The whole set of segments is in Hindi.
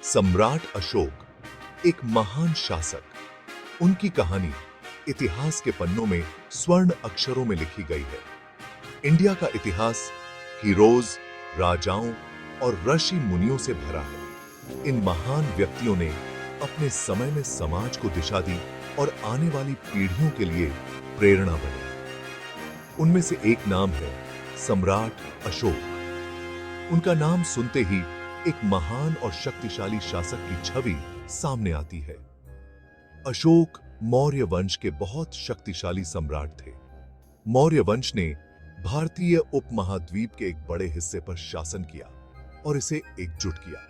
सम्राट अशोक एक महान शासक। उनकी कहानी इतिहास के पन्नों में स्वर्ण अक्षरों में लिखी गई है। इंडिया का इतिहास हीरोज, राजाओं और ऋषि मुनियों से भरा है। इन महान व्यक्तियों ने अपने समय में समाज को दिशा दी और आने वाली पीढ़ियों के लिए प्रेरणा बने। उनमें से एक नाम है सम्राट अशोक। उनका नाम सुनते ही एक महान और शक्तिशाली शासक की छवि सामने आती है। अशोक मौर्य वंश के बहुत शक्तिशाली सम्राट थे। मौर्य वंश ने भारतीय उपमहाद्वीप के एक बड़े हिस्से पर शासन किया और इसे एकजुट किया।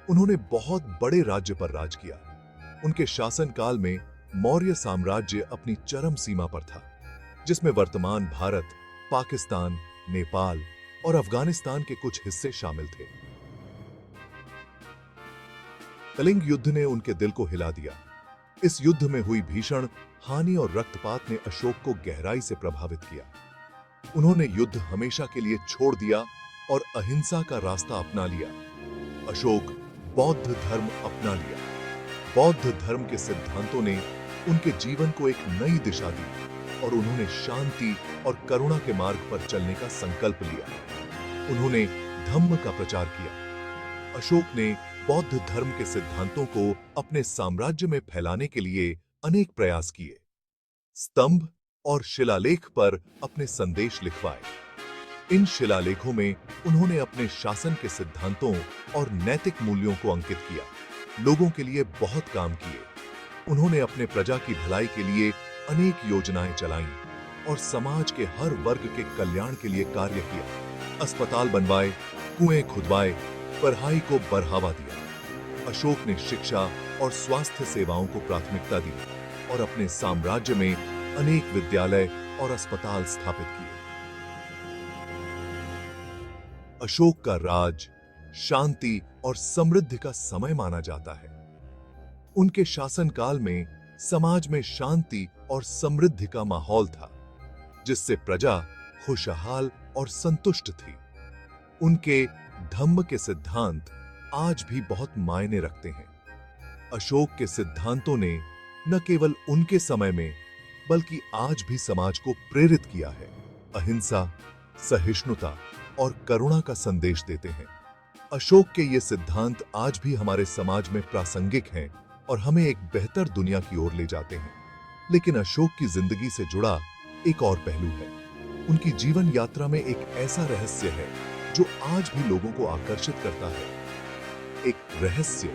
उन्होंने बहुत बड़े राज्य पर राज किया। उनके शासनकाल में मौर्य साम्राज्य अपनी चरम सीमा पर था, जिसमें वर्तमान भारत, पाकिस्तान, नेपाल और अफगानिस्तान के कुछ हिस्से शामिल थे। कलिंग युद्ध ने उनके दिल को हिला दिया। इस युद्ध में हुई भीषण हानि और रक्तपात ने अशोक को गहराई से प्रभावित किया। उन्होंने युद्ध हमेशा के लिए छोड़ दिया और अहिंसा का रास्ता अपना लिया। अशोक बौद्ध धर्म अपना लिया। बौद्ध धर्म के सिद्धांतों ने उनके जीवन को एक नई दिशा दी और उन्होंने शांति और करुणा के मार्ग पर चलने का संकल्प लिया। उन्होंने धम्म का प्रचार किया। अशोक ने बौद्ध धर्म के सिद्धांतों को अपने साम्राज्य में फैलाने के लिए अनेक प्रयास किए। स्तंभ और शिलालेख पर अपने संदेश लिखवाए। इन शिलालेखों में उन्होंने अपने शासन के सिद्धांतों और नैतिक मूल्यों को अंकित किया। लोगों के लिए बहुत काम किए। उन्होंने अपने प्रजा की भलाई के लिए अनेक योजनाएं चलाईं और समाज के हर वर्ग के कल्याण के लिए कार्य किया। अस्पताल बनवाए, कुएं खुदवाए, पढ़ाई को बढ़ावा दिया। अशोक ने शिक्षा और स्वास्थ्य सेवाओं को प्राथमिकता दी और अपने साम्राज्य में अनेक विद्यालय और अस्पताल स्थापित किए। अशोक का राज शांति और समृद्धि का समय माना जाता है। उनके शासनकाल में समाज में शांति और समृद्धि का माहौल था, जिससे प्रजा खुशहाल और संतुष्ट थी। उनके धम्म के सिद्धांत आज भी बहुत मायने रखते हैं। अशोक के सिद्धांतों ने न केवल उनके समय में बल्कि आज भी समाज को प्रेरित किया है। अहिंसा, सहिष्णुता और करुणा का संदेश देते हैं। अशोक के ये सिद्धांत आज भी हमारे समाज में प्रासंगिक हैं और हमें एक बेहतर दुनिया की ओर ले जाते हैं। लेकिन अशोक की जिंदगी से जुड़ा एक और पहलू है। उनकी जीवन यात्रा में एक ऐसा रहस्य है जो आज भी लोगों को आकर्षित करता है। एक रहस्य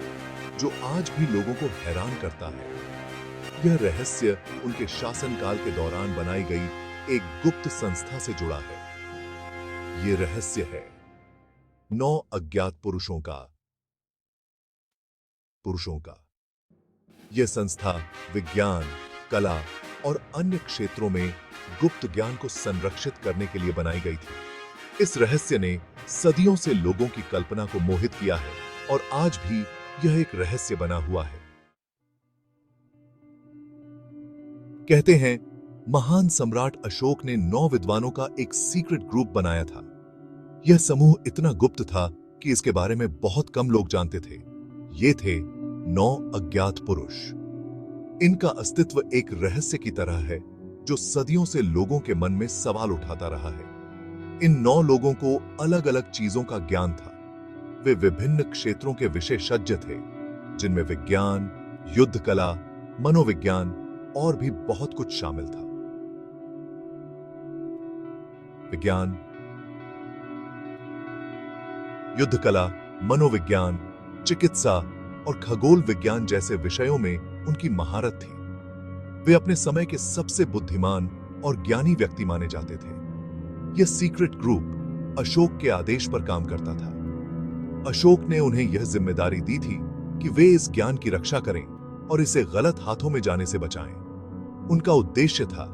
जो आज भी लोगों को हैरान करता है। यह रहस्य उनके शासनकाल के दौरान बनाई गई एक गुप्त संस्था से जुड़ा है। यह रहस्य है 9 अज्ञात पुरुषों का। यह संस्था विज्ञान, कला और अन्य क्षेत्रों में गुप्त ज्ञान को संरक्षित करने के लिए बनाई गई थी। इस रहस्य ने सदियों से लोगों की कल्पना को मोहित किया है और आज भी यह एक रहस्य बना हुआ है। कहते हैं महान सम्राट अशोक ने 9 विद्वानों का एक सीक्रेट ग्रुप बनाया था। यह समूह इतना गुप्त था कि इसके बारे में बहुत कम लोग जानते थे। ये थे 9 अज्ञात पुरुष। इनका अस्तित्व एक रहस्य की तरह है जो सदियों से लोगों के मन में सवाल उठाता रहा है। इन 9 लोगों को अलग अलग चीजों का ज्ञान था। वे विभिन्न क्षेत्रों के विशेषज्ञ थे, जिनमें विज्ञान, युद्ध कला, मनोविज्ञान और भी बहुत कुछ शामिल था। विज्ञान, युद्ध कला, मनोविज्ञान, चिकित्सा और खगोल विज्ञान जैसे विषयों में उनकी महारत थी। वे अपने समय के सबसे बुद्धिमान और ज्ञानी व्यक्ति माने जाते थे। यह सीक्रेट ग्रुप अशोक के आदेश पर काम करता था। अशोक ने उन्हें यह जिम्मेदारी दी थी कि वे इस ज्ञान की रक्षा करें और इसे गलत हाथों में जाने से बचाएं। उनका उद्देश्य था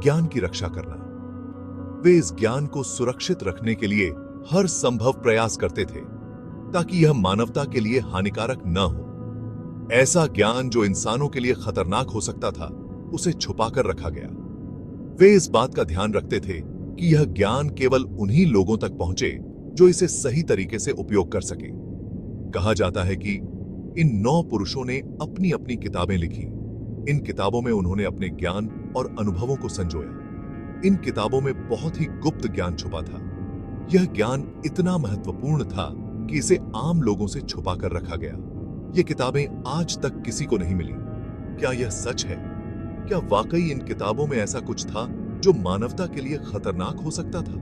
ज्ञान की रक्षा करना। वे इस ज्ञान को सुरक्षित रखने के लिए हर संभव प्रयास करते थे ताकि यह मानवता के लिए हानिकारक न हो। ऐसा ज्ञान जो इंसानों के लिए खतरनाक हो सकता था, उसे छुपाकर रखा गया। वे इस बात का ध्यान रखते थे कि यह ज्ञान केवल उन्हीं लोगों तक पहुंचे जो इसे सही तरीके से उपयोग कर सकें। कहा जाता है कि इन 9 पुरुषों ने अपनी अपनी किताबें लिखी। इन किताबों में उन्होंने अपने ज्ञान और अनुभवों को संजोया। इन किताबों में बहुत ही गुप्त ज्ञान छुपा था। यह ज्ञान इतना महत्वपूर्ण था कि इसे आम लोगों से छुपा कर रखा गया। ये किताबें आज तक किसी को नहीं मिली। क्या यह सच है? क्या वाकई इन किताबों में ऐसा कुछ था जो मानवता के लिए खतरनाक हो सकता था?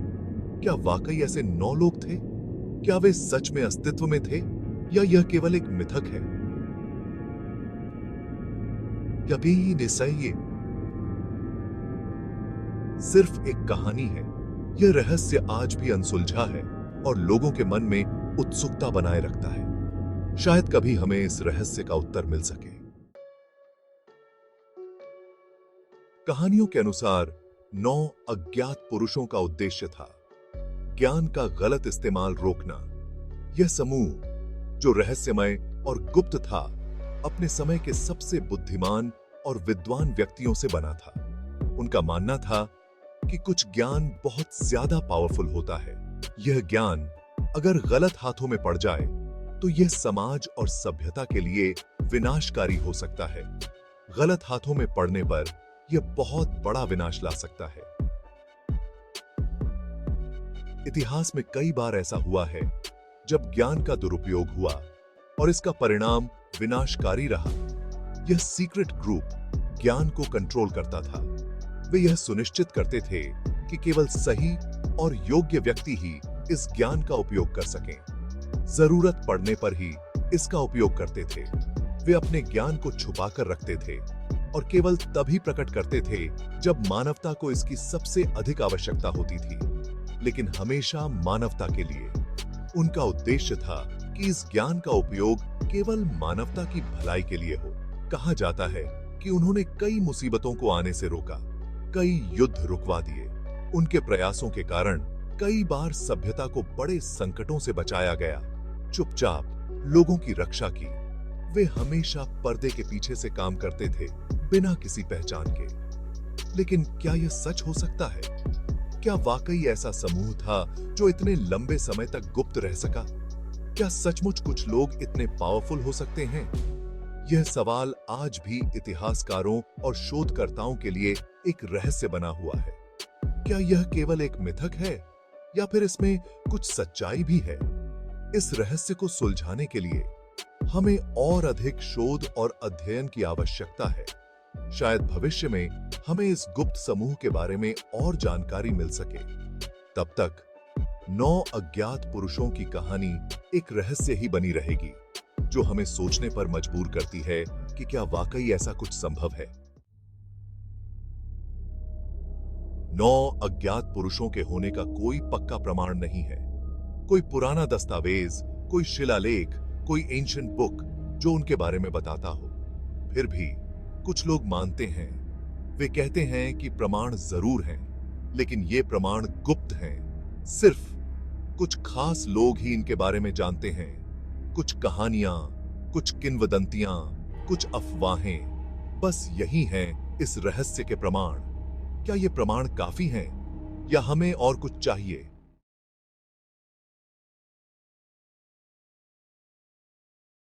क्या वाकई ऐसे 9 लोग थे? क्या वे सच में अस्तित्व में थे या यह केवल एक मिथक है? या भी निसह्य सिर्फ एक कहानी है? यह रहस्य आज भी अनसुलझा है और लोगों के मन में उत्सुकता बनाए रखता है। शायद कभी हमें इस रहस्य का उत्तर मिल सके। कहानियों के अनुसार 9 अज्ञात पुरुषों का उद्देश्य था ज्ञान का गलत इस्तेमाल रोकना। यह समूह, जो रहस्यमय और गुप्त था, अपने समय के सबसे बुद्धिमान और विद्वान व्यक्तियों से बना था। उनका मानना था कि कुछ ज्ञान बहुत ज्यादा पावरफुल होता है। यह ज्ञान अगर गलत हाथों में पड़ जाए तो यह समाज और सभ्यता के लिए विनाशकारी हो सकता है। गलत हाथों में पड़ने पर यह बहुत बड़ा विनाश ला सकता है। इतिहास में कई बार ऐसा हुआ है जब ज्ञान का दुरुपयोग हुआ और इसका परिणाम विनाशकारी रहा। यह सीक्रेट ग्रुप ज्ञान को कंट्रोल करता था। वे यह सुनिश्चित करते थे कि केवल सही और योग्य व्यक्ति ही इस ज्ञान का उपयोग कर सकें। जरूरत पड़ने पर ही इसका उपयोग करते थे। वे अपने ज्ञान को छुपा कर रखते थे और केवल तभी प्रकट करते थे जब मानवता को इसकी सबसे अधिक आवश्यकता होती थी, लेकिन हमेशा मानवता के लिए। उनका उद्देश्य था कि इस ज्ञान का उपयोग केवल मानवता की भलाई के लिए हो। कहा जाता है कि उन्होंने कई मुसीबतों को आने से रोका, कई युद्ध रुकवा दिए। उनके प्रयासों के कारण कई बार सभ्यता को बड़े संकटों से बचाया गया। चुपचाप लोगों की रक्षा की। वे हमेशा पर्दे के पीछे से काम करते थे, बिना किसी पहचान के। लेकिन क्या यह सच हो सकता है? क्या वाकई ऐसा समूह था जो इतने लंबे समय तक गुप्त रह सका? क्या सचमुच कुछ लोग इतने पावरफुल हो सकते हैं? यह सवाल आज भी इतिहासकारों और शोधकर्ताओं के लिए एक रहस्य बना हुआ है। क्या यह केवल एक मिथक है या फिर इसमें कुछ सच्चाई भी है? इस रहस्य को सुलझाने के लिए हमें और अधिक शोध और अध्ययन की आवश्यकता है। शायद भविष्य में हमें इस गुप्त समूह के बारे में और जानकारी मिल सके। तब तक 9 अज्ञात पुरुषों की कहानी एक रहस्य ही बनी रहेगी, जो हमें सोचने पर मजबूर करती है कि क्या वाकई ऐसा कुछ संभव है। 9 अज्ञात पुरुषों के होने का कोई पक्का प्रमाण नहीं है। कोई पुराना दस्तावेज, कोई शिलालेख, कोई एंशिएंट बुक जो उनके बारे में बताता हो। फिर भी कुछ लोग मानते हैं। वे कहते हैं कि प्रमाण जरूर हैं, लेकिन ये प्रमाण गुप्त हैं। सिर्फ कुछ खास लोग ही इनके बारे में जानते हैं। कुछ कहानियां, कुछ किंवदंतियां, कुछ अफवाहें, बस यही हैं इस रहस्य के प्रमाण। क्या ये प्रमाण काफी हैं या हमें और कुछ चाहिए?